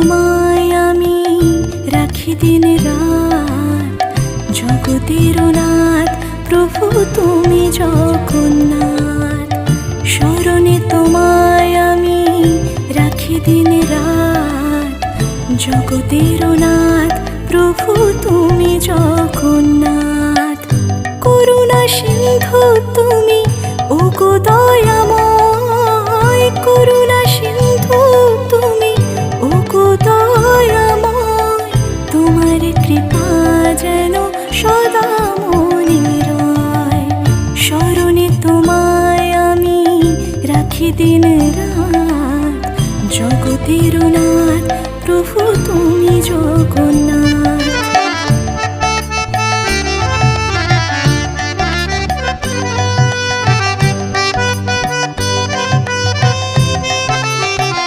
তোমায় আমি রাখি দিন রাত, জগতের নাথ প্রভু তুমি জগন্নাথ। স্মরণে তোমায় আমি রাখি দিন রাত, জগতের নাথ প্রভু তুমি জগন্নাথ। করুণা সিন্ধু তুমি ওগো দয়াময়, করুণা সিন্ধু তুমি ওগো দয়াময়। তোমার কৃপা যেন সদা মনে রয়, স্মরণে তোমায় আমি রাখি দিন রাত, জগতের নাথ প্রভু তুমি জগন্নাথ।